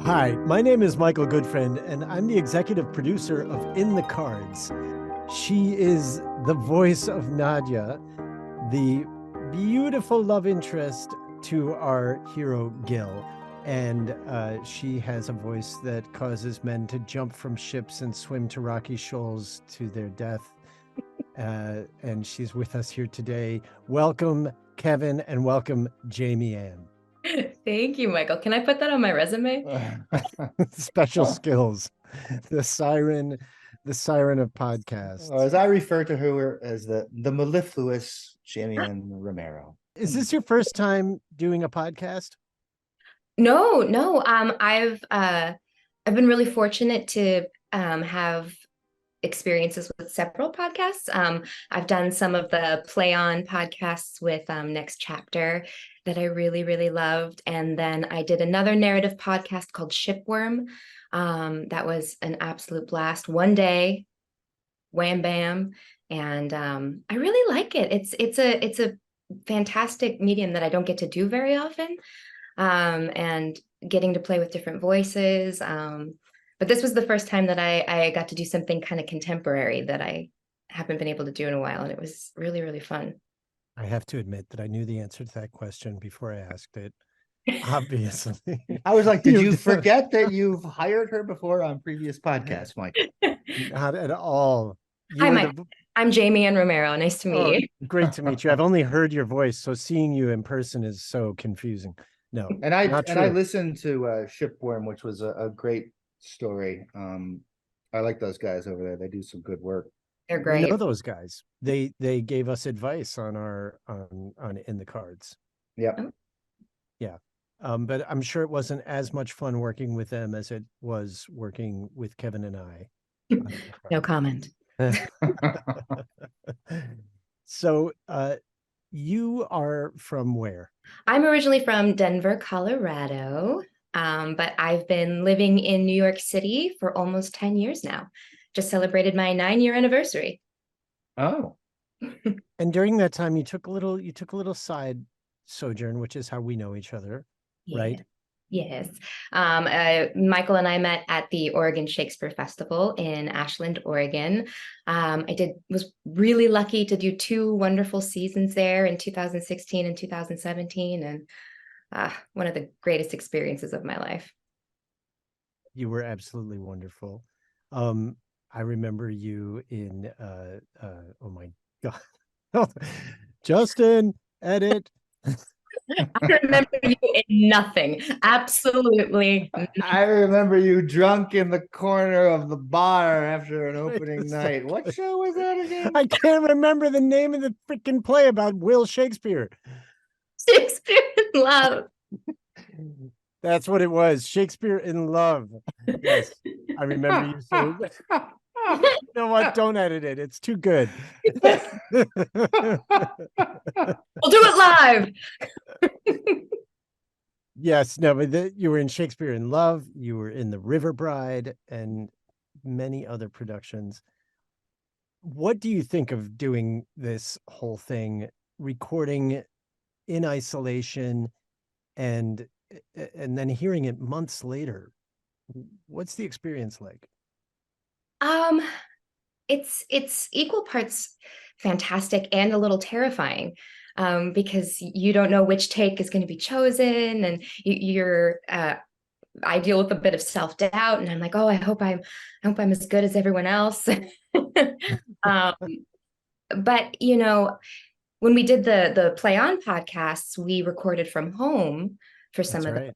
Hi, my name is Michael Goodfriend, and I'm the executive producer of In the Cards. She is the voice of Nadya, the beautiful love interest to our hero Gil. And she has a voice that causes men to jump from ships and swim to rocky shoals to their death. And she's with us here today. Welcome, Kevin, and welcome, Jamie Ann. Thank you, Michael. Can I put that on my resume? Special skills. The siren of podcasts. Or as I refer to her as the mellifluous Jamie Ann Romero. Is this your first time doing a podcast? No. I've been really fortunate to have experiences with several podcasts. I've done some of the play on podcasts with Next Chapter that I really, really loved. And then I did another narrative podcast called Shipworm. That was an absolute blast. One day, wham bam. And I really like it. It's a fantastic medium that I don't get to do very often. And getting to play with different voices. But this was the first time that I got to do something kind of contemporary that I haven't been able to do in a while. And it was really, really fun. I have to admit that I knew the answer to that question before I asked it. Obviously. I was like, did you forget that you've hired her before on previous podcasts, Mike? Not at all. Hi, Mike. I'm Jamie Ann Romero. Nice to meet you. Great to meet you. I've only heard your voice, so seeing you in person is so confusing. No, and I listened to Shipworm, which was a great story. I like those guys over there. They do some good work. They're great. We know those guys. They gave us advice on our on In the Cards. Yep. Oh. Yeah. But I'm sure it wasn't as much fun working with them as it was working with Kevin and I. No comment. So you are from where? I'm originally from Denver, Colorado, but I've been living in New York City for almost 10 years now. Just celebrated my 9-year anniversary. Oh. And during that time you took a little side sojourn, which is how we know each other, right? Yes. Michael and I met at the Oregon Shakespeare Festival in Ashland, Oregon. I was really lucky to do 2 wonderful seasons there in 2016 and 2017, and one of the greatest experiences of my life. You were absolutely wonderful. I remember you in oh my God. Justin, edit. I remember you in nothing. Absolutely nothing. I remember you drunk in the corner of the bar after an opening night. What show was that again? I can't remember the name of the freaking play about Will Shakespeare. Shakespeare in Love. That's what it was. Shakespeare in Love. Yes, I remember you. So, you know what? Don't edit it. It's too good. We'll do it live. Yes, no, but you were in Shakespeare in Love. You were in The River Bride and many other productions. What do you think of doing this whole thing, recording in isolation and then hearing it months later? What's the experience like? It's equal parts fantastic and a little terrifying, because you don't know which take is going to be chosen, and I deal with a bit of self-doubt, and I'm like, oh, I hope I'm as good as everyone else. But when we did the play on podcasts, we recorded from home for some of them.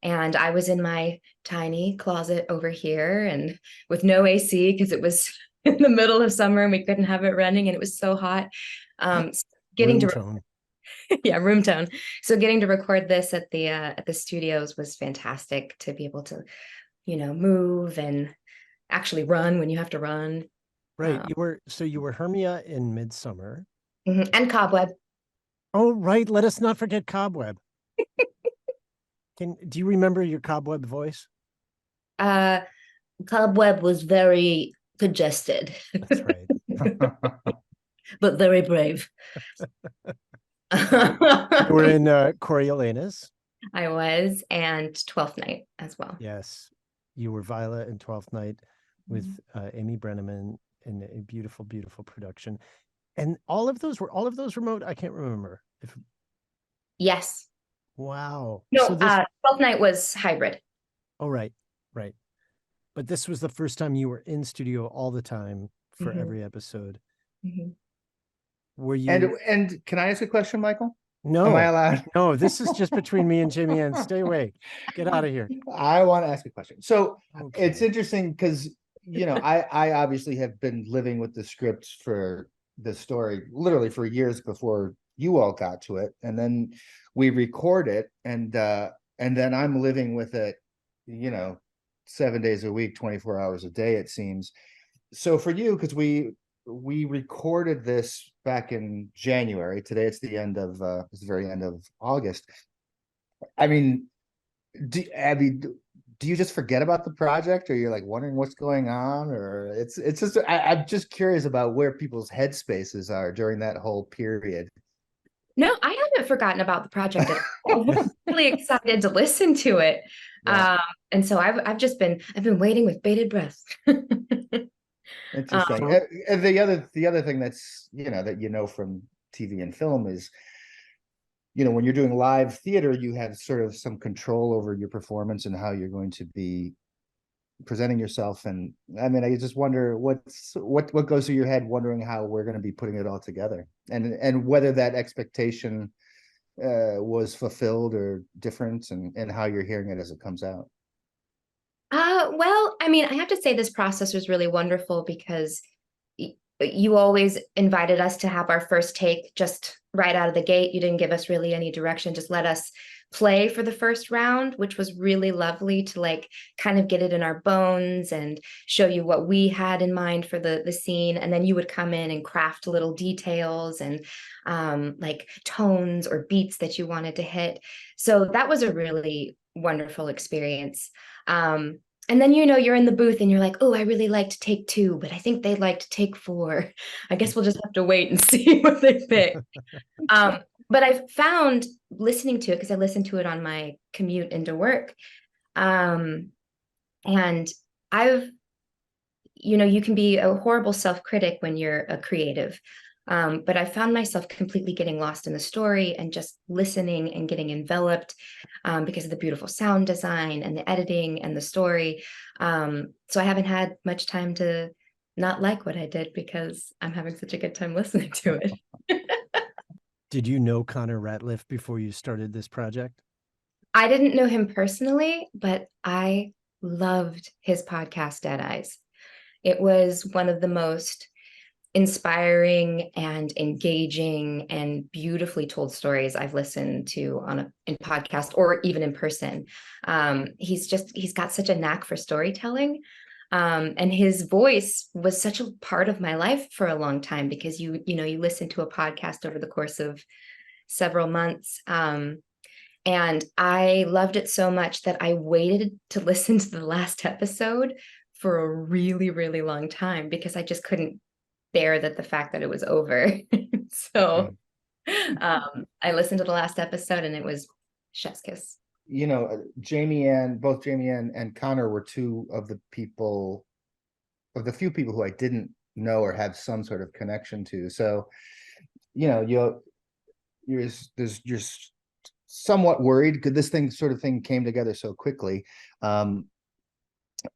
And I was in my tiny closet over here and with no AC because it was in the middle of summer and we couldn't have it running and it was so hot. Room tone. So getting to record this at the studios was fantastic, to be able to, move and actually run when you have to run. Right. You were Hermia in Midsummer. And Cobweb. Oh, right. Let us not forget Cobweb. Do you remember your Cobweb voice? Cobweb was very congested. That's right. But very brave. You were in Coriolanus. I was, and Twelfth Night as well. Yes, you were Viola in Twelfth Night with Amy Brenneman in a beautiful, beautiful production. And all of those remote? I can't remember. Yes. Wow. No, So this, Twelfth Night was hybrid. oh, right. But this was the first time you were in studio all the time for every episode. Were you? And can I ask a question, Michael? No. Am I allowed? No, this is just between me and Jamie Ann. Stay away. Get out of here. I want to ask a question. So Okay. it's interesting because, I obviously have been living with the scripts for the story literally for years before you all got to it. And then we record it and then I'm living with it, 7 days a week, 24 hours a day, it seems. So for you, because we recorded this back in January. Today it's the very end of August. I mean, do you just forget about the project, or you're like wondering what's going on, or it's just I'm just curious about where people's headspaces are during that whole period. No, I haven't forgotten about the project at all. I'm really excited to listen to it. Yeah. And so I've been waiting with bated breath. Interesting. And the other thing that's that from TV and film is, when you're doing live theater, you have sort of some control over your performance and how you're going to be presenting yourself. And I mean, I just wonder what goes through your head, wondering how we're going to be putting it all together, and whether that expectation was fulfilled or different, and how you're hearing it as it comes out. Well, I mean, I have to say this process was really wonderful because you always invited us to have our first take just right out of the gate. You didn't give us really any direction, just let us play for the first round, which was really lovely to kind of get it in our bones and show you what we had in mind for the scene. And then you would come in and craft little details and tones or beats that you wanted to hit. So that was a really wonderful experience. And then, you're in the booth and you're like, oh, I really liked take 2, but I think they'd like to take 4. I guess we'll just have to wait and see what they pick. But I've found listening to it, because I listened to it on my commute into work. And you can be a horrible self-critic when you're a creative. But I found myself completely getting lost in the story and just listening and getting enveloped because of the beautiful sound design and the editing and the story. So I haven't had much time to not like what I did because I'm having such a good time listening to it. Did you know Connor Ratliff before you started this project? I didn't know him personally, but I loved his podcast, Dead Eyes. It was one of the most inspiring and engaging and beautifully told stories I've listened to in podcast or even in person. He's got such a knack for storytelling. And his voice was such a part of my life for a long time because you listen to a podcast over the course of several months. And I loved it so much that I waited to listen to the last episode for a really, really long time because I just couldn't bear the fact that it was over. So I listened to the last episode and it was chef's kiss. Both Jamie Ann and Connor were two of the few people who I didn't know or have some sort of connection to. So, you're somewhat worried because this thing came together so quickly.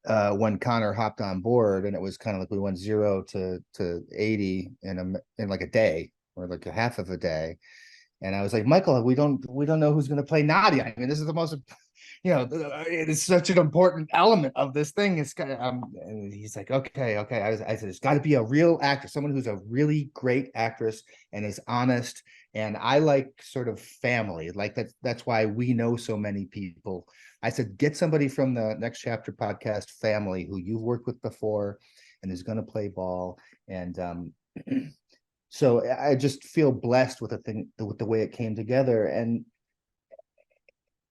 When Connor hopped on board, and it was kind of like we went 0 to 80 in like a day or like a half of a day. And I was like, Michael, we don't know who's going to play Nadya. I mean, this is the most, it is such an important element of this thing. It's kind of, and he's like, okay. I said, it's got to be a real actor, someone who's a really great actress and is honest. And I like sort of family, like that's why we know so many people. I said, get somebody from the Next Chapter podcast family who you've worked with before and is going to play ball. And, so I just feel blessed with the way it came together, and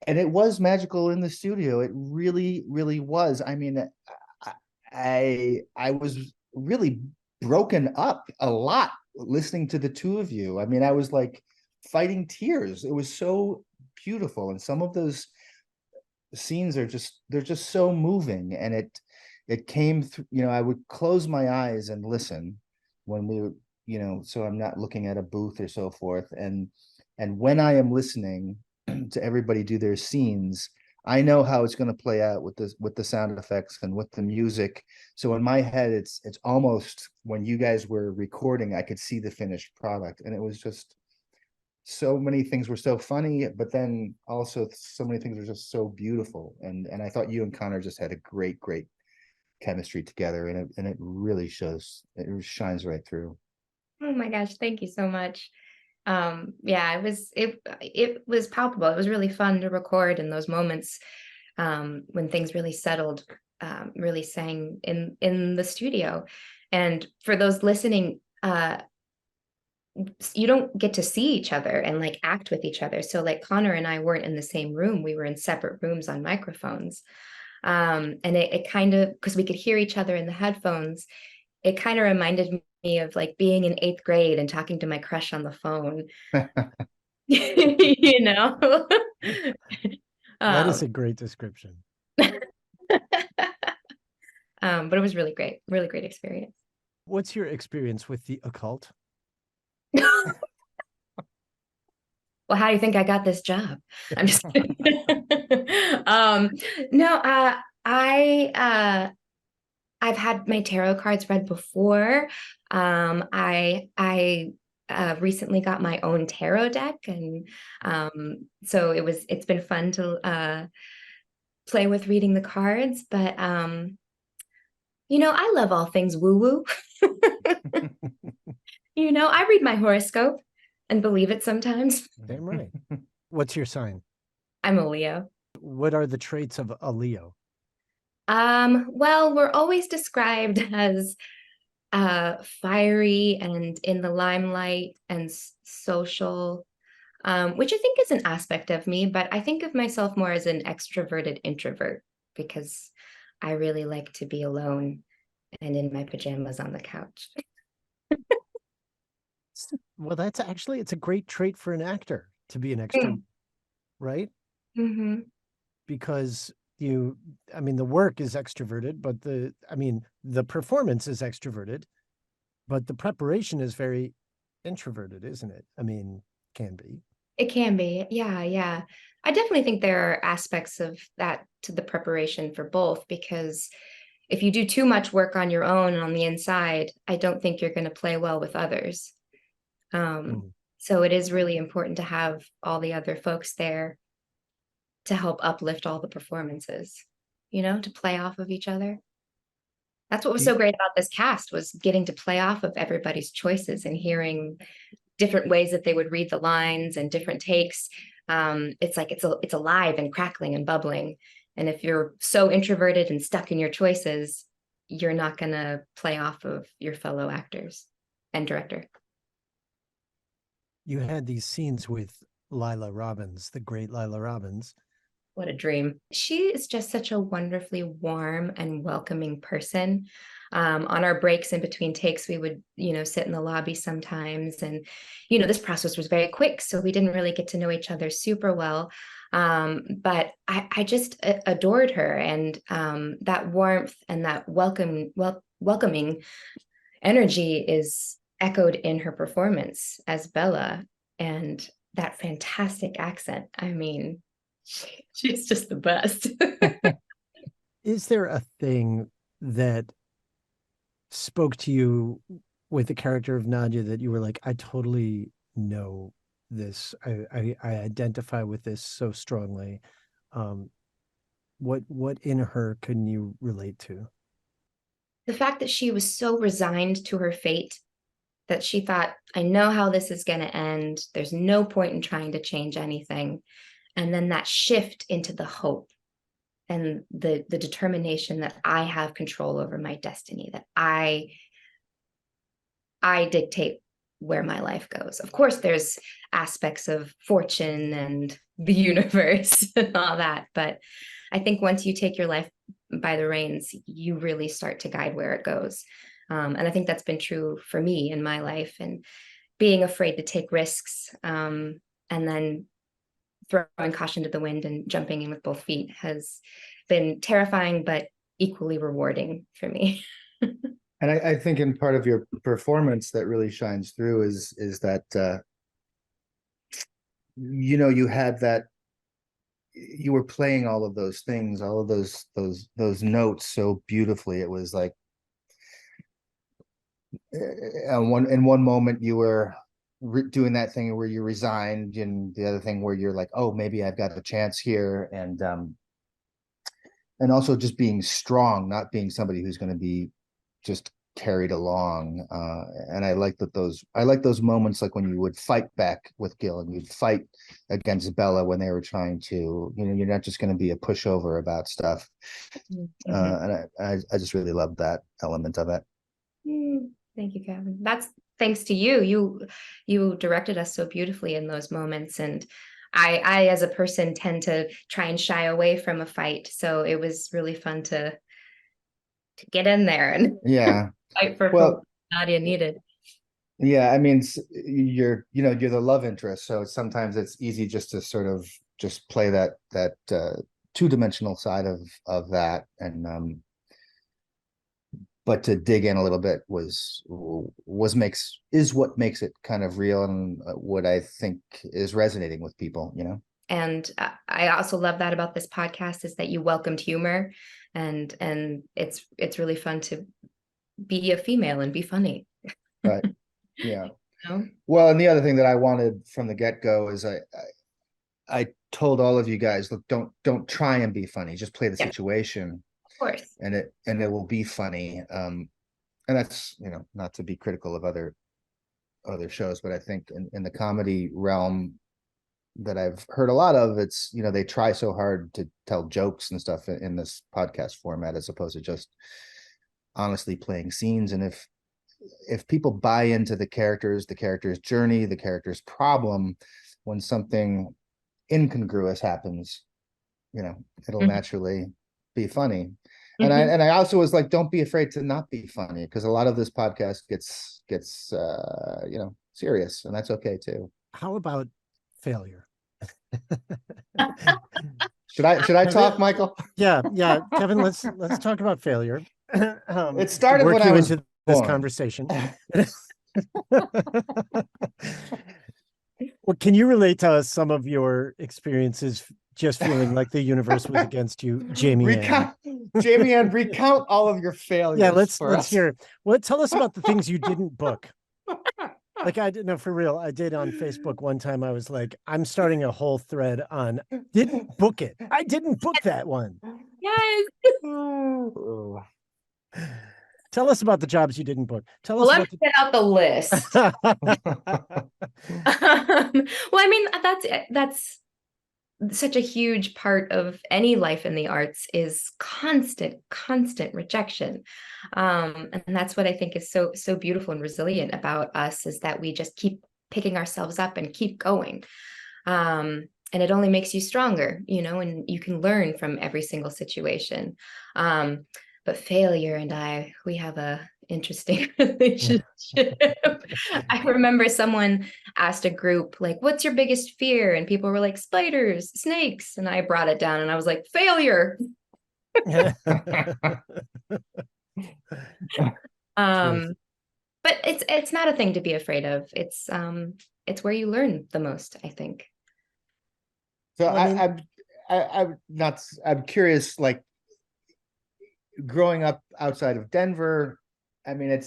it was magical in the studio. It really, really was. I mean, I was really broken up a lot listening to the two of you. I mean, I was like fighting tears. It was so beautiful. And some of those scenes are they're just so moving. And it came through, I would close my eyes and listen when we would, so I'm not looking at a booth or so forth. And when I am listening to everybody do their scenes, I know how it's going to play out with the sound effects and with the music. So in my head, it's almost, when you guys were recording, I could see the finished product. And it was just, so many things were so funny, but then also so many things were just so beautiful. And I thought you and Connor just had a great chemistry together, and it really shows. It shines right through. Oh my gosh, thank you so much. Yeah, it was palpable. It was really fun to record in those moments, when things really settled, really sang in the studio. And for those listening, you don't get to see each other and like act with each other. So like Connor and I weren't in the same room. We were in separate rooms on microphones. And it kind of, because we could hear each other in the headphones, it kind of reminded me of like being in 8th grade and talking to my crush on the phone. You know? That is a great description. But it was really great experience. What's your experience with the occult? Well, how do you think I got this job? I'm just kidding. No, I've had my tarot cards read before. I recently got my own tarot deck, and so it's been fun to play with reading the cards. But I love all things woo-woo. I read my horoscope and believe it sometimes. Damn right. What's your sign? I'm a Leo. What are the traits of a Leo? Well, we're always described as fiery and in the limelight and social, which I think is an aspect of me, but I think of myself more as an extroverted introvert, because I really like to be alone and in my pajamas on the couch. Well, it's a great trait for an actor to be an extrovert, right? Mm-hmm. Because the work is extroverted, but the performance is extroverted, but the preparation is very introverted, isn't it? Can be. It can be. Yeah. I definitely think there are aspects of that to the preparation for both, because if you do too much work on your own and on the inside, I don't think you're going to play well with others. So it is really important to have all the other folks there to help uplift all the performances, to play off of each other. That's what was so great about this cast, was getting to play off of everybody's choices and hearing different ways that they would read the lines and different takes. It's like it's alive and crackling and bubbling. And if you're so introverted and stuck in your choices, you're not going to play off of your fellow actors and director. You had these scenes with Lila Robbins, the great Lila Robbins. What a dream. She is just such a wonderfully warm and welcoming person. On our breaks in between takes, we would, sit in the lobby sometimes. And, this process was very quick, so we didn't really get to know each other super well. But I just adored her. And that warmth and that welcoming energy is echoed in her performance as Bella, and that fantastic accent. She's just the best. Is there a thing that spoke to you with the character of Nadya that you were like, I totally know this. I identify with this so strongly. What in her can you relate to? The fact that she was so resigned to her fate that she thought, I know how this is going to end. There's no point in trying to change anything. And then that shift into the hope and the determination that I have control over my destiny, that I dictate where my life goes. Of course, there's aspects of fortune and the universe and all that. But I think once you take your life by the reins, you really start to guide where it goes. And I think that's been true for me in my life, and being afraid to take risks, and then throwing caution to the wind and jumping in with both feet has been terrifying, but equally rewarding for me. And I think in part of your performance that really shines through is that you had that, you were playing all of those things, all of those notes so beautifully. It was like in one moment you were doing that thing where you resigned, and the other thing where you're like, oh, maybe I've got a chance here, and also just being strong, not being somebody who's going to be just carried along. And I like those moments, like when you would fight back with Gil and you'd fight against Bella when they were trying to, you're not just going to be a pushover about stuff. And I just really love that element of it. Thank you, Kevin. That's thanks to you. You directed us so beautifully in those moments. And I as a person tend to try and shy away from a fight. So it was really fun to get in there and fight for what Nadya needed. Yeah, I mean, you're the love interest, so sometimes it's easy just to sort of just play that two-dimensional side of that, and but to dig in a little bit is what makes it kind of real, and what I think is resonating with people, And I also love that about this podcast is that you welcomed humor, and it's really fun to be a female and be funny. Right. Yeah. Well, and the other thing that I wanted from the get-go is I told all of you guys, look, don't try and be funny, just play the situation. Of course. And it will be funny. And that's, not to be critical of other shows, but I think in the comedy realm that I've heard a lot of, it's, they try so hard to tell jokes and stuff in this podcast format, as opposed to just honestly playing scenes. And if people buy into the character's journey, the character's problem, when something incongruous happens, it'll naturally be funny. And I also was like, don't be afraid to not be funny, because a lot of this podcast gets serious, and that's okay too. How about failure? Should I talk, Michael? Yeah, Kevin, let's talk about failure. It started when I was into this conversation. Well, can you relate to us some of your experiences just feeling like the universe was against you, Jamie Ann? Jamie Ann, recount all of your failures. Yeah, let's hear. Well, tell us about the things you didn't book. Like, I didn't know, for real. I did on Facebook one time. I was like, I'm starting a whole thread on didn't book it. I didn't book that one. Yes. Tell us about the jobs you didn't book. Let's get out the list. Well, I mean, that's such a huge part of any life in the arts, is constant rejection. And that's what I think is so beautiful and resilient about us, is that we just keep picking ourselves up and keep going. And it only makes you stronger, and you can learn from every single situation. But failure and we have a interesting relationship. I remember someone asked a group, like, what's your biggest fear? And people were like, spiders, snakes. And I brought it down and I was like, failure. But it's not a thing to be afraid of. It's where you learn the most, I think. So I'm curious, like, growing up outside of Denver, I mean,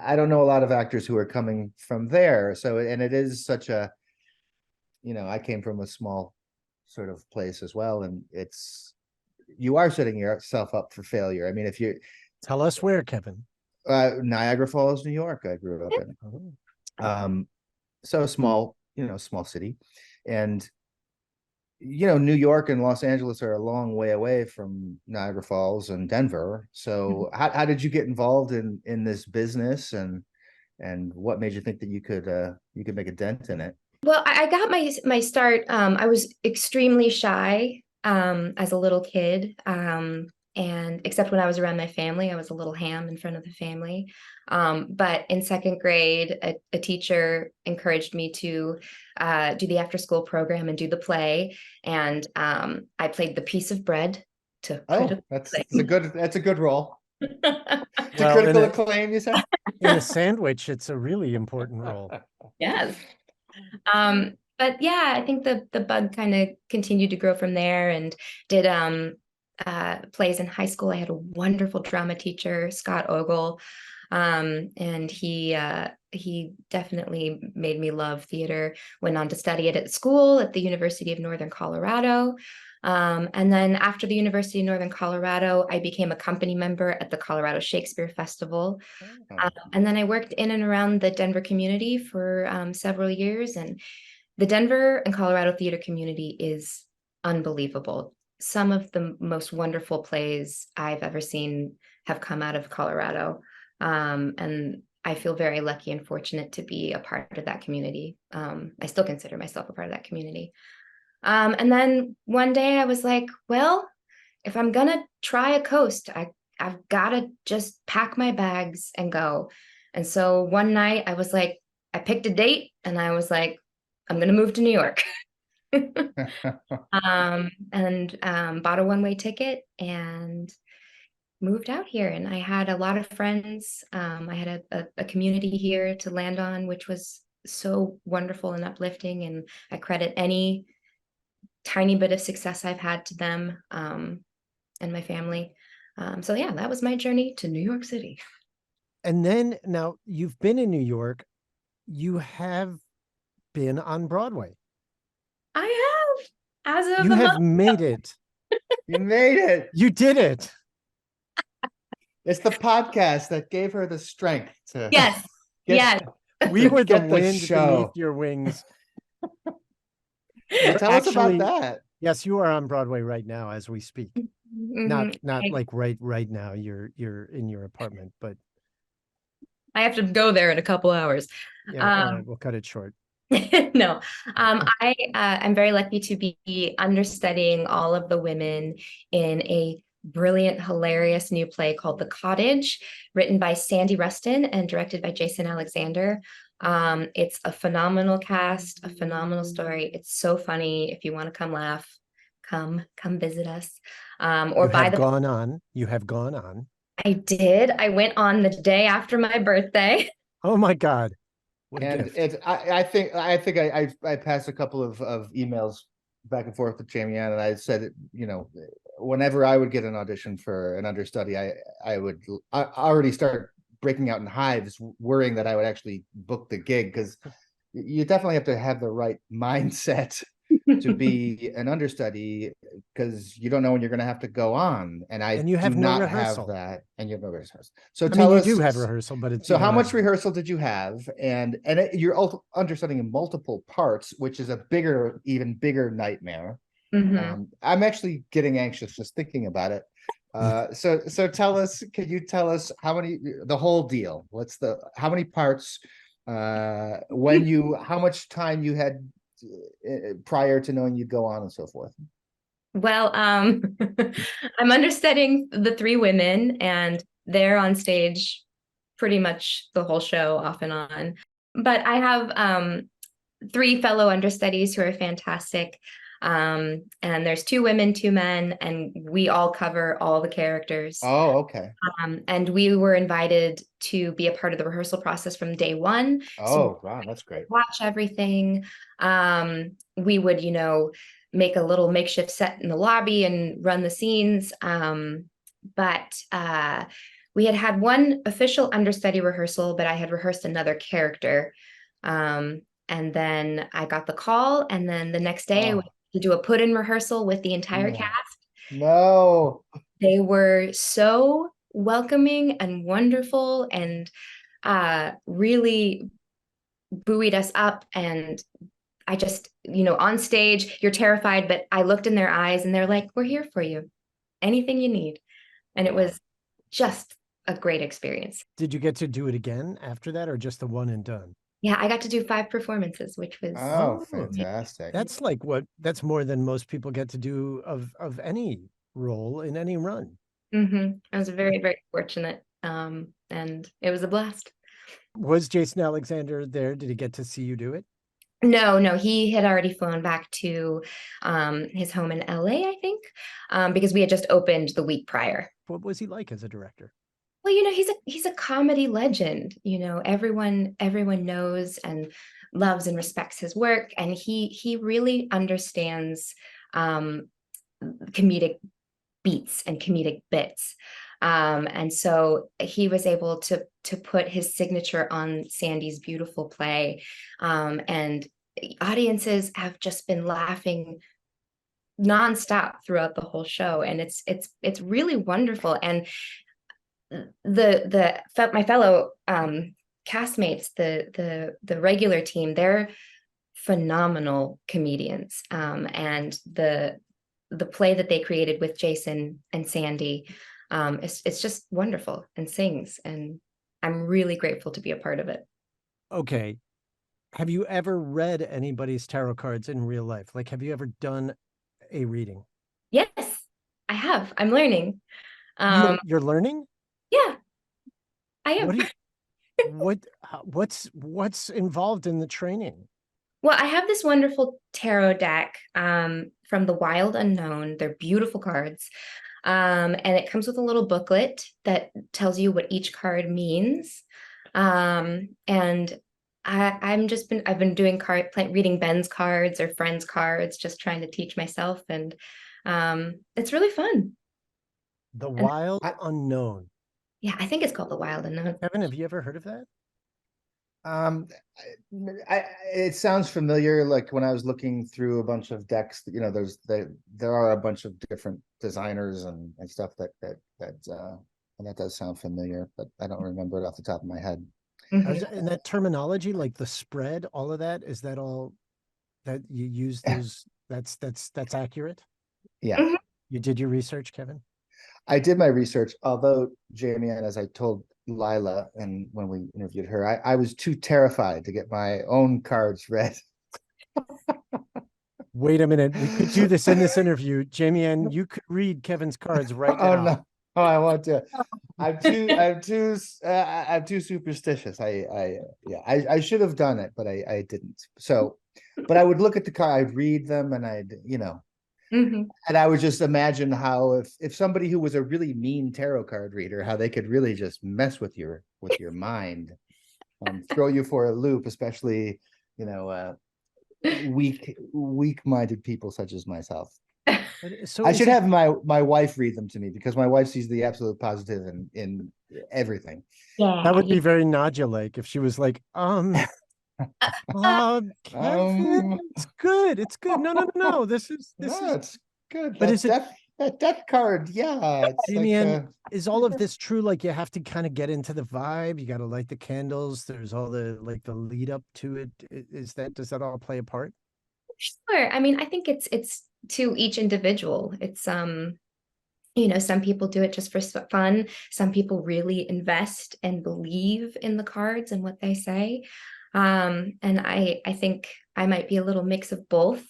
I don't know a lot of actors who are coming from there. So, and it is such a, I came from a small sort of place as well. And you are setting yourself up for failure. I mean, if you tell us where, Kevin. Niagara Falls, New York, I grew up in. So small city. And New York and Los Angeles are a long way away from Niagara Falls and Denver. So how did you get involved in this business, and what made you think that you could make a dent in it? Well, I got my start. I was extremely shy as a little kid. And and except when I was around my family, I was a little ham in front of the family. But in second grade, a teacher encouraged me to do the after school program and do the play. And I played the piece of bread to critical That's a good role. To Well, critical acclaim, you said? in a sandwich, it's a really important role. Yes. But yeah, I think the bug kind of continued to grow from there, and did plays in high school. I had a wonderful drama teacher, Scott Ogle, and he definitely made me love theater. Went on to study it at school at the University of Northern Colorado. And then after the University of Northern Colorado, I became a company member at the Colorado Shakespeare Festival. And then I worked in and around the Denver community for several years. And the Denver and Colorado theater community is unbelievable. Some of the most wonderful plays I've ever seen have come out of Colorado. And I feel very lucky and fortunate to be a part of that community. I still consider myself a part of that community. And then one day I was like, well, if I'm gonna try a coast, I've got to just pack my bags and go. And so one night I was like, I picked a date and I was like, I'm going to move to New York. And bought a one-way ticket and moved out here. And I had a lot of friends. I had a community here to land on, which was so wonderful and uplifting. And I credit any tiny bit of success I've had to them and my family. So yeah, that was my journey to New York City. And then now you've been in New York. You have been on Broadway. I have, as of You have made it. You made it. You did it. It's the podcast that gave her the strength to Yes. Yes. We were the get the wind show. beneath your wings. Tell us about that. Yes, you are on Broadway right now as we speak. Mhm. Not like right now. You're in your apartment, but I have to go there in a couple hours. yeah, all right, we'll cut it short. No, I'm very lucky to be understudying all of the women in a brilliant, hilarious new play called The Cottage, written by Sandy Rustin and directed by Jason Alexander. It's a phenomenal cast, a phenomenal story. It's so funny. If you want to come laugh, come visit us. Or buy the. You have gone on. I did. I went on the day after my birthday. Oh my God. What a And gift. it's I think I passed a couple of emails back and forth with Jamie Ann, and I said, you know, whenever I would get an audition for an understudy, I would already start breaking out in hives, worrying that I would actually book the gig, because you definitely have to have the right mindset to be an understudy, because you don't know when you're going to have to go on, and you have do no not rehearsal. have that, and you have no rehearsal. So I tell mean, us, you do have rehearsal, but it's so how much rehearsal did you have? And you're understudying in multiple parts, which is even bigger nightmare. Mhm. I'm actually getting anxious just thinking about it. So can you tell us the whole deal? How many parts, how much time you had prior to knowing you'd go on, and so forth? Well, I'm understudying the three women, and they're on stage pretty much the whole show, off and on. But I have three fellow understudies who are fantastic. And there's two women, two men, and we all cover all the characters. Oh, okay. And we were invited to be a part of the rehearsal process from day one. Oh, wow, that's great. Watch everything. We would, make a little makeshift set in the lobby and run the scenes. But we had one official understudy rehearsal, but I had rehearsed another character. And then I got the call, and then the next day I went to do a put-in rehearsal with the entire cast. No. They were so welcoming and wonderful, and really buoyed us up. And I just, on stage, you're terrified, but I looked in their eyes and they're like, we're here for you. Anything you need. And it was just a great experience. Did you get to do it again after that, or just the one and done? Yeah, I got to do 5 performances, which was fantastic. That's more than most people get to do of any role in any run. I was very, very fortunate. And it was a blast. Was Jason Alexander there? Did he get to see you do it? No, he had already flown back to his home in LA, I think, because we had just opened the week prior. What was he like as a director? Well, he's a comedy legend. Everyone knows and loves and respects his work, and he really understands comedic beats and comedic bits. And so he was able to put his signature on Sandy's beautiful play. And audiences have just been laughing nonstop throughout the whole show. And it's really wonderful. And my fellow castmates, the regular team, they're phenomenal comedians. And the play that they created with Jason and Sandy, it's just wonderful and sings, and I'm really grateful to be a part of it. Okay. Have you ever read anybody's tarot cards in real life? Like, have you ever done a reading? Yes, I have. I'm learning. You're learning? Yeah, I am. What's involved in the training? Well, I have this wonderful tarot deck from the Wild Unknown. They're beautiful cards. And it comes with a little booklet that tells you what each card means. And I've been doing reading Ben's cards or friends' cards, just trying to teach myself. And it's really fun. The Wild Unknown. Yeah, I think it's called the Wild Unknown. Kevin, have you ever heard of that? It sounds familiar. Like when I was looking through a bunch of decks, there are a bunch of different designers and stuff and that does sound familiar, but I don't remember it off the top of my head. And that terminology, like the spread, all of that, is that all that you use those? That's accurate? Yeah. You did your research, Kevin? I did my research, although Jamie Ann, as I told Lila, and when we interviewed her, I was too terrified to get my own cards read. Wait a minute. We could do this in this interview. Jamie Ann, you could read Kevin's cards right now. Oh no. Oh, I want to. I'm too superstitious. I should have done it, but I didn't. So, but I would look at the card, I'd read them, and and I would just imagine how if somebody who was a really mean tarot card reader, how they could really just mess with your mind, throw you for a loop, especially weak-minded people such as myself. So I should have my wife read them to me, because my wife sees the absolute positive in everything. Yeah, that would be very Nadya-like if she was like, Kevin, it's good. It's good. No. This is it's good. But that death card? Yeah. Jamie Ann, is all of this true? Like, you have to kind of get into the vibe. You got to light the candles. There's all the lead up to it. Does that all play a part? Sure. I mean, I think it's to each individual. It's some people do it just for fun. Some people really invest and believe in the cards and what they say. And I think I might be a little mix of both.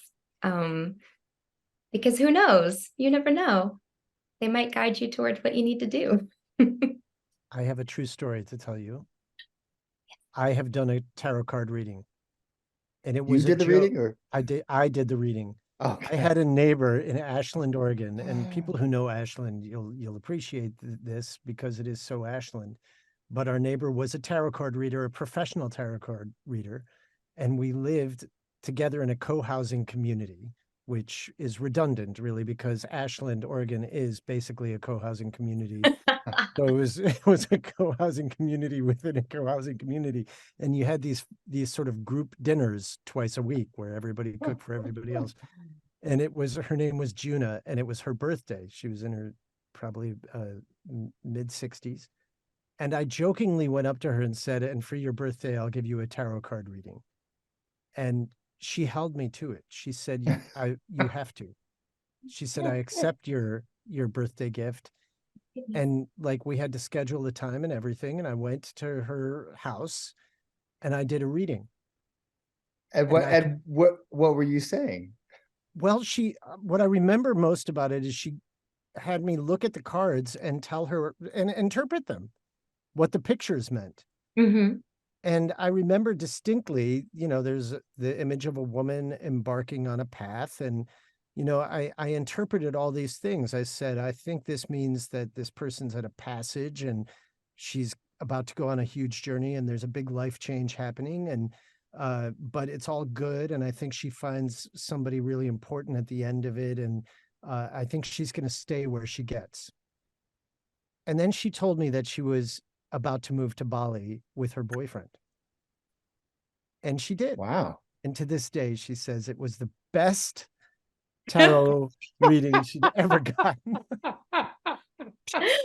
Because who knows? You never know. They might guide you towards what you need to do. I have a true story to tell you. I have done a tarot card reading. And it was you did the reading, or I did the reading. Okay. I had a neighbor in Ashland, Oregon, and people who know Ashland, you'll appreciate this because it is so Ashland. But our neighbor was a tarot card reader, a professional tarot card reader, and we lived together in a co-housing community, which is redundant, really, because Ashland, Oregon is basically a co-housing community. So it was a co-housing community within a co-housing community. And you had these sort of group dinners twice a week where everybody cooked for everybody else. And her name was Juna, and it was her birthday. She was in her probably mid-60s. And I jokingly went up to her and said, and for your birthday, I'll give you a tarot card reading. And she held me to it. She said, you have to. She said, I accept your birthday gift. And we had to schedule the time and everything. And I went to her house and I did a reading. And what were you saying? Well, what I remember most about it is had me look at the cards and tell her and interpret them, what the pictures meant. Mm-hmm. And I remember distinctly, there's the image of a woman embarking on a path. And, I interpreted all these things. I said, I think this means that this person's at a passage and she's about to go on a huge journey and there's a big life change happening. And, but it's all good. And I think she finds somebody really important at the end of it. And I think she's going to stay where she gets. And then she told me that she was about to move to Bali with her boyfriend. And she did. Wow. And to this day, she says it was the best tarot reading she'd ever gotten.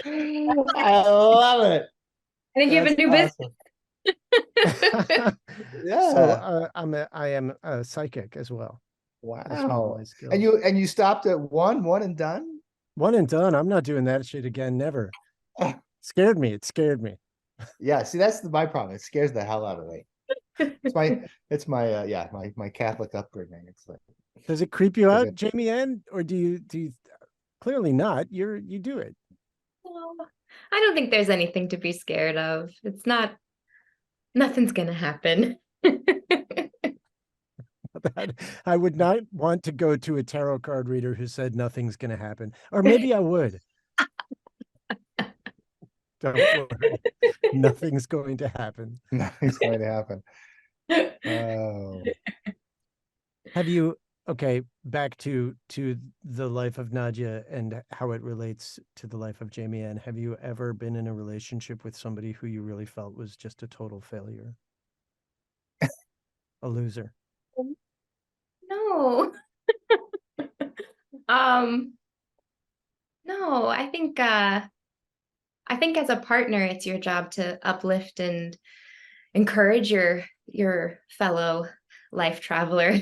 I love it. I think you have a new awesome. Yeah. So I am a psychic as well. That's one of Wow. my skills. And you stopped at one and done? One and done. I'm not doing that shit again. Never. Scared me. It scared me. Yeah. See, that's my problem. It scares the hell out of me. It's my Catholic upbringing. It's like, does it creep you out, Jamie Ann? Or do you clearly not? You do it. Well, I don't think there's anything to be scared of. Nothing's gonna happen. I would not want to go to a tarot card reader who said nothing's going to happen. Or maybe I would. Don't worry. Nothing's going to happen. Nothing's going to happen. Oh. Have you, okay, back to the life of Nadya and how it relates to the life of Jamie Ann. Have you ever been in a relationship with somebody who you really felt was just a total failure? A loser? No. No, I think as a partner, it's your job to uplift and encourage your fellow life traveler.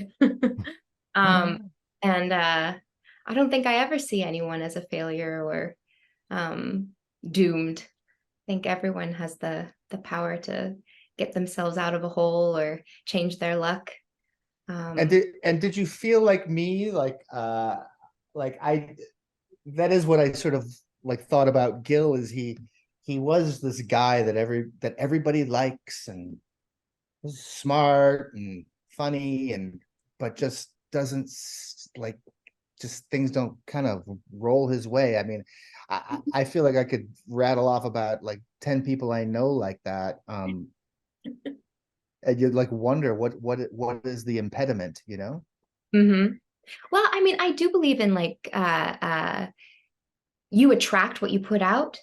And I don't think I ever see anyone as a failure or doomed. I think everyone has the power to get themselves out of a hole or change their luck. And did you feel like me, like that is what I sort of like thought about Gil, is he was this guy that everybody likes and was smart and funny but just doesn't like, just things don't kind of roll his way. I mean, I feel like I could rattle off about like 10 people I know like that. And you'd like wonder what is the impediment, you know? Mm-hmm. Well, I mean, I do believe in like you attract what you put out.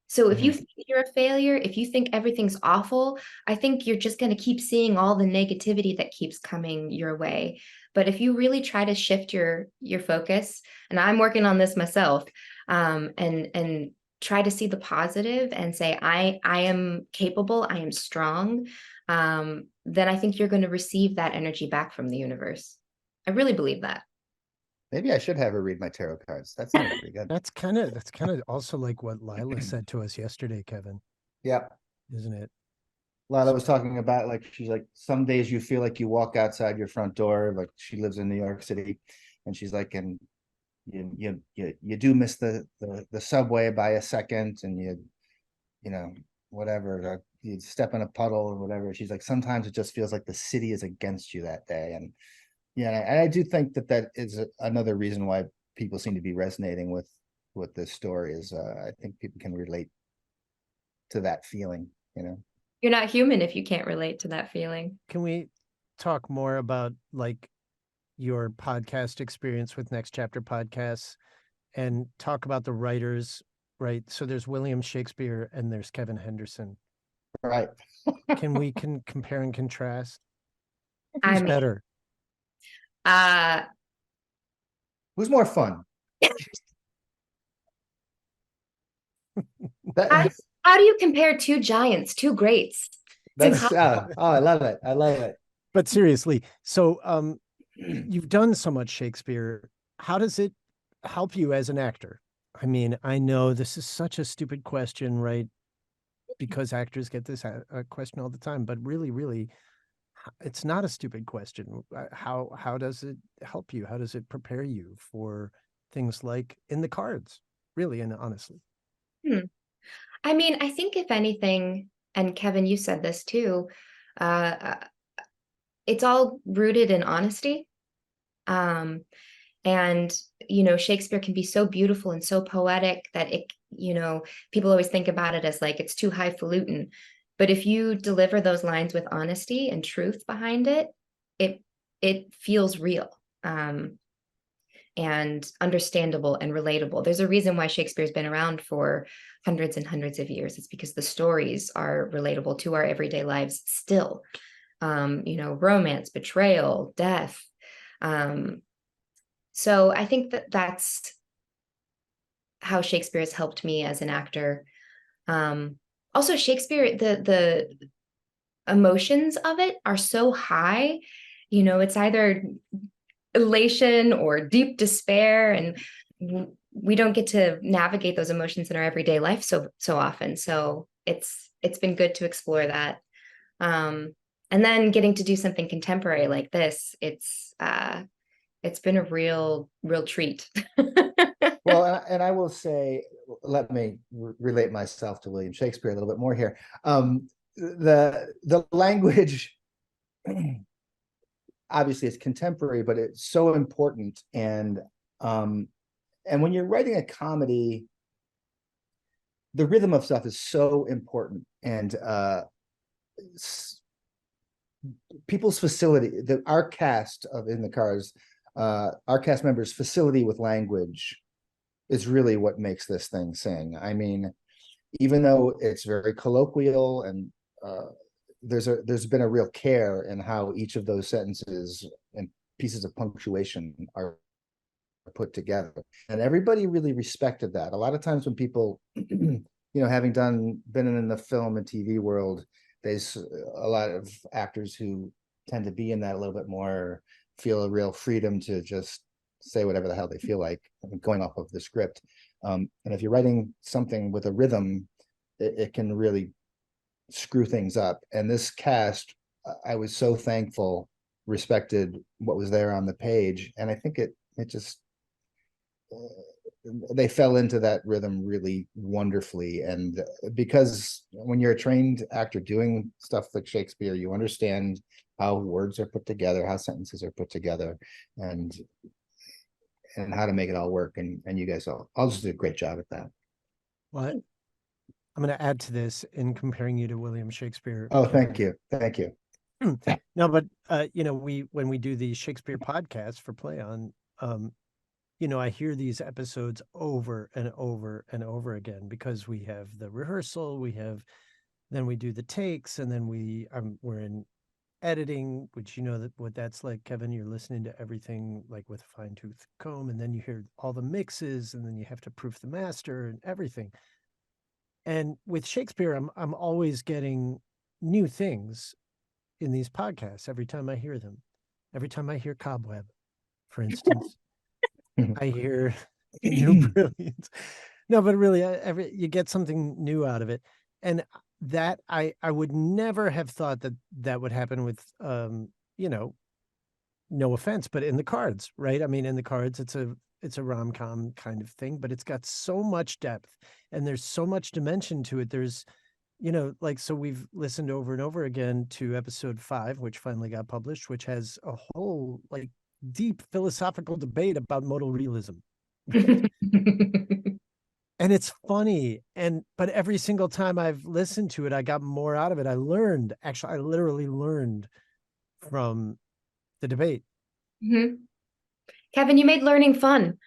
So if you think you're a failure, if you think everything's awful, I think you're just going to keep seeing all the negativity that keeps coming your way. But if you really try to shift your focus, and I'm working on this myself, and try to see the positive and say, I am capable, I am strong, then I think you're going to receive that energy back from the universe. I really believe that. Maybe I should have her read my tarot cards. That sounds pretty good. That's kind of also like what Lila said to us yesterday, Kevin. Yeah. Isn't it? Lila was talking about, like, she's like, some days you feel like you walk outside your front door, like she lives in New York City, and she's like, and you do miss the subway by a second, and you know, whatever, you step in a puddle or whatever. She's like, sometimes it just feels like the city is against you that day. And yeah, and I do think that is another reason why people seem to be resonating with this story, is I think people can relate to that feeling, you know. You're not human if you can't relate to that feeling. Can we talk more about like your podcast experience with Next Chapter Podcasts and talk about the writers, right? So there's William Shakespeare and there's Kevin Henderson. Right. Can we compare and contrast? I Who's mean, better? Who's more fun? How do you compare two giants, two greats? That's I love it. I love it. But seriously, so you've done so much Shakespeare. How does it help you as an actor? I mean, I know this is such a stupid question, right? Because actors get this question all the time, but really, really, it's not a stupid question. How does it help you? How does it prepare you for things like In the Cards? really and honestly. Hmm. I mean, I think if anything, and Kevin, you said this too, uh, it's all rooted in honesty. Um, and, Shakespeare can be so beautiful and so poetic that people always think about it as like it's too highfalutin. But if you deliver those lines with honesty and truth behind it, it it feels real. And understandable and relatable. There's a reason why Shakespeare's been around for hundreds and hundreds of years. It's because the stories are relatable to our everyday lives still. Romance, betrayal, death. So I think that's how Shakespeare has helped me as an actor. Also, Shakespeare, the emotions of it are so high. It's either elation or deep despair, and we don't get to navigate those emotions in our everyday life so often. So it's been good to explore that, and then getting to do something contemporary like this, it's been a real treat. Well, and I will say, let me relate myself to William Shakespeare a little bit more here. The language obviously it's contemporary, but it's so important. And when you're writing a comedy, the rhythm of stuff is so important. And people's facility, our cast of In the Cars, our cast members' facility with language is really what makes this thing sing. I mean, even though it's very colloquial and there's been a real care in how each of those sentences and pieces of punctuation are put together, and everybody really respected that. A lot of times when people having been in the film and TV world, there's a lot of actors who tend to be in that a little bit more, feel a real freedom to just say whatever the hell they feel like, going off of the script. And if you're writing something with a rhythm, it can really screw things up. And this cast, I was so thankful, respected what was there on the page. And I think it just, they fell into that rhythm really wonderfully. And because when you're a trained actor doing stuff like Shakespeare, you understand how words are put together, how sentences are put together, and how to make it all work. And you guys all just did a great job at that. Well, I'm going to add to this in comparing you to William Shakespeare. Oh, thank you. No, but when we do the Shakespeare podcast for Play On, I hear these episodes over and over and over again, because we have the rehearsal, then we do the takes, and then we're in editing, which what that's like, Kevin. You're listening to everything like with a fine-tooth comb, and then you hear all the mixes, and then you have to proof the master and everything. And with Shakespeare, I'm always getting new things in these podcasts every time I hear them. Every time I hear Cobweb, for instance, I hear new brilliance. No, but really, you get something new out of it. And that I would never have thought that would happen with, no offense, but In the Cards, right? I mean, In the Cards, it's a rom-com kind of thing, but it's got so much depth and there's so much dimension to it. There's, so we've listened over and over again to episode 5, which finally got published, which has a whole like deep philosophical debate about modal realism. And it's funny. But every single time I've listened to it, I got more out of it. I literally learned from the debate. Mm-hmm. Kevin, you made learning fun.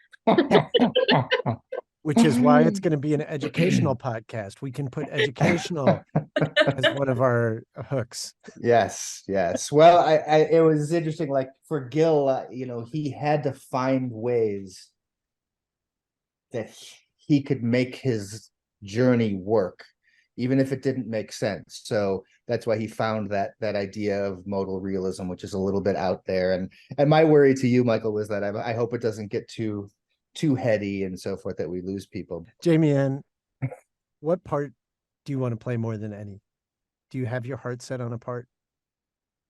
Which is why it's going to be an educational podcast. We can put educational as one of our hooks. Yes. Well, it was interesting. Like for Gil, he had to find ways that he could make his journey work, even if it didn't make sense. So that's why he found that idea of modal realism, which is a little bit out there. And my worry to you, Michael, was that I hope it doesn't get too heady and so forth, that we lose people. Jamie Ann, what part do you want to play more than any? Do you have your heart set on a part?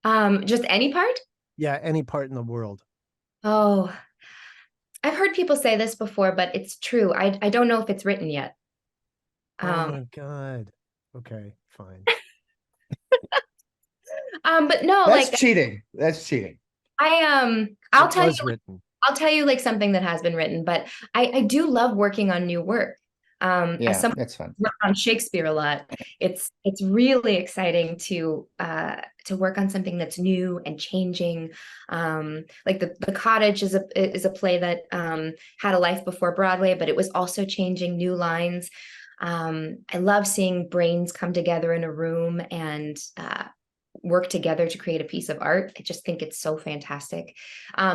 Just any part? Yeah, any part in the world. Oh, I've heard people say this before, but it's true. I don't know if it's written yet. Oh my God. Okay, fine. But no, That's like cheating. That's cheating. I'll It tell was you, written. I'll tell you like something that has been written, but I do love working on new work. As Yeah, someone that's fun. who works on Shakespeare a lot, it's really exciting to work on something that's new and changing. Like the Cottage is a play that had a life before Broadway, but it was also changing new lines. I love seeing brains come together in a room and work together to create a piece of art. I just think it's so fantastic.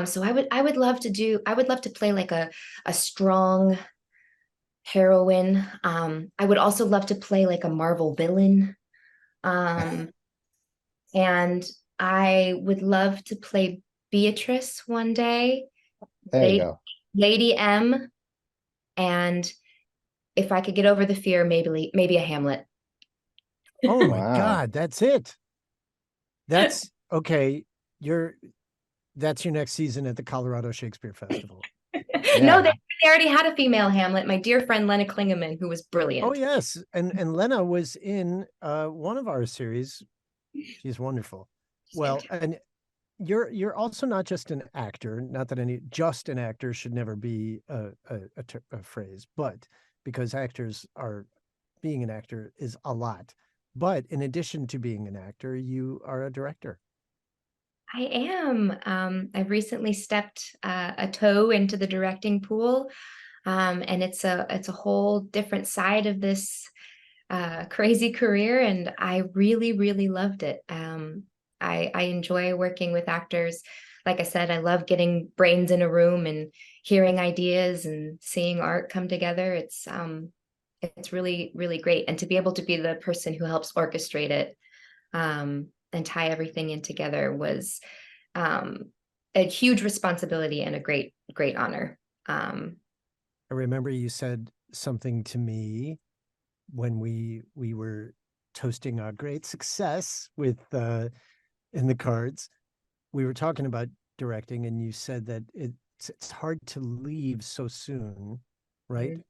So I would love to play like a strong heroine. I would also love to play like a Marvel villain. Um, and I would love to play Beatrice one day, There you go. Lady M, and if I could get over the fear, maybe a Hamlet. Oh my Wow. God, that's it. That's okay. That's your next season at the Colorado Shakespeare Festival. No, Yeah. they already had a female Hamlet. My dear friend Lena Klingeman, who was brilliant. Oh yes, and Lena was in one of our series. She's wonderful. Well, and you're also not just an actor. Not that just an actor should never be a phrase, but because being an actor is a lot. But in addition to being an actor, you are a director. I am. I've recently stepped a toe into the directing pool, and it's a whole different side of this crazy career, and I really loved it. I enjoy working with actors. Like I said, I love getting brains in a room and hearing ideas and seeing art come together. It's really great, and to be able to be the person who helps orchestrate it. And tie everything in together was a huge responsibility and a great honor. I remember you said something to me when we were toasting our great success with in the cards. We were talking about directing, and you said that it's hard to leave so soon, right? Mm-hmm.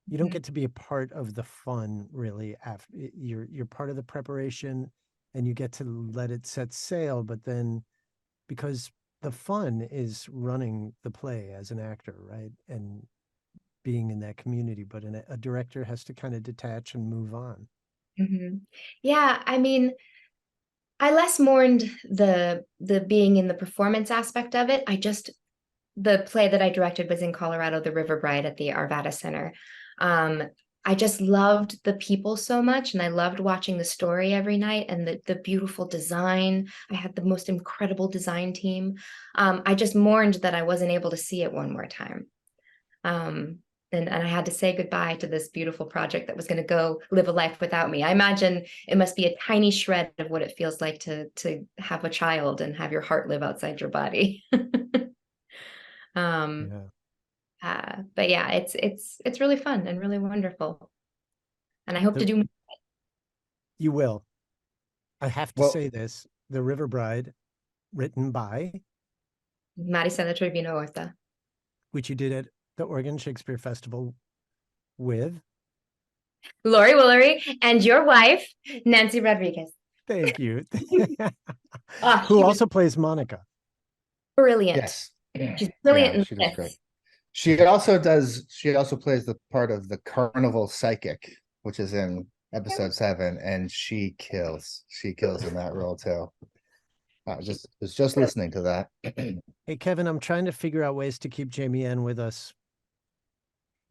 You don't get to be a part of the fun really after you're part of the preparation, and you get to let it set sail. But then, because the fun is running the play as an actor, right, and being in that community, but a director has to kind of detach and move on. Mm-hmm. Yeah, I mean, I less mourned the being in the performance aspect of it. The play that I directed was in Colorado, The River Bride at the Arvada Center. I just loved the people so much, and I loved watching the story every night and the beautiful design. I had the most incredible design team. I just mourned that I wasn't able to see it one more time. And I had to say goodbye to this beautiful project that was going to go live a life without me. I imagine it must be a tiny shred of what it feels like to have a child and have your heart live outside your body. Yeah. But yeah, it's really fun and really wonderful, and I hope to do more. You will. I have to Well, say this: The River Bride, written by, Marisa Trevino Horta. which you did at the Oregon Shakespeare Festival with. Lori Woolery and your wife, Nancy Rodriguez. Thank you. Oh, Who also plays Monica. brilliant. yes. She's brilliant Yeah, in she does this. great. She also plays the part of the carnival psychic, which is in episode 7, and she kills in that role too. I was just listening to that. Hey, Kevin, I'm trying to figure out ways to keep Jamie Ann with us,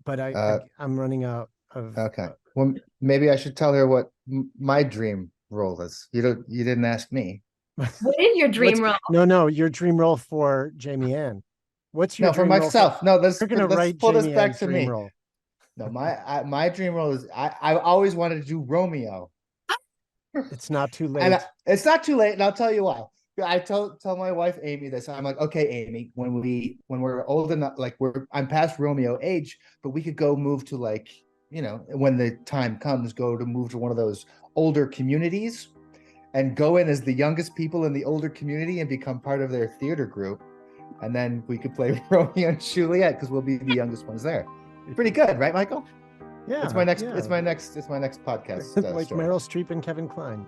but I'm running out of. Okay. Well, maybe I should tell her what my dream role is. You didn't ask me. What is your dream role? No, your dream role for Jamie Ann. What's your No, for dream role myself. No, let's write pull this Jamie back Ann's to dream me. role. No, my dream role is I always wanted to do Romeo. It's not too late. And it's not too late, and I'll tell you why. I tell my wife Amy this. I'm like, okay, Amy, when we're old enough, like I'm past Romeo age, but we could go move to, like, when the time comes, move to one of those older communities and go in as the youngest people in the older community and become part of their theater group. and then we could play Romeo and Juliet because we'll be the youngest ones there. Pretty good, right, Michael? Yeah. It's my next yeah. podcast. Like story. Meryl Streep and Kevin Klein.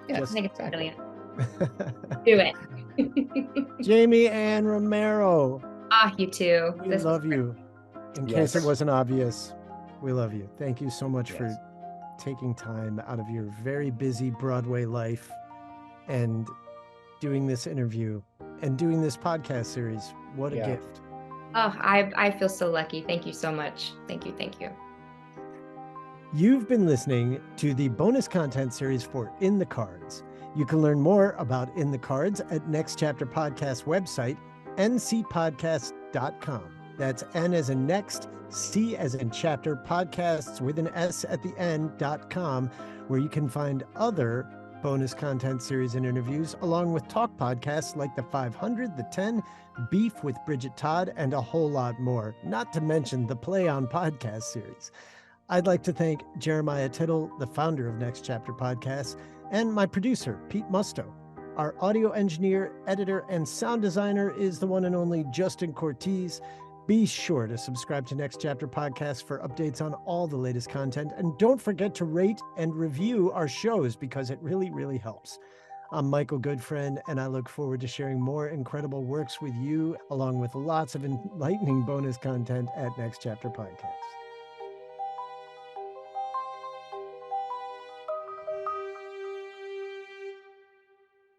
Yeah, I think it's exactly. brilliant. Do it. Jamie Ann Romero. You too. We love you. In case it Yes. wasn't obvious, we love you. Thank you so much Yes. for taking time out of your very busy Broadway life and doing this interview and doing this podcast series. What a Yeah. gift. Oh, I feel so lucky. Thank you so much. Thank you. You've been listening to the bonus content series for In the Cards. You can learn more about In the Cards at Next Chapter Podcast website, ncpodcast.com. That's N as in next, C as in chapter, podcasts with an S at the end.com, where you can find other bonus content series and interviews, along with talk podcasts like The 500, The 10, Beef with Bridget Todd, and a whole lot more, not to mention the Play On podcast series. I'd like to thank Jeremiah Tittle, the founder of Next Chapter Podcasts, and my producer, Pete Musto. Our audio engineer, editor, and sound designer is the one and only Justin Cortez. Be sure to subscribe to Next Chapter Podcast for updates on all the latest content. And don't forget to rate and review our shows because it really, really helps. I'm Michael Goodfriend, and I look forward to sharing more incredible works with you, along with lots of enlightening bonus content at Next Chapter Podcast.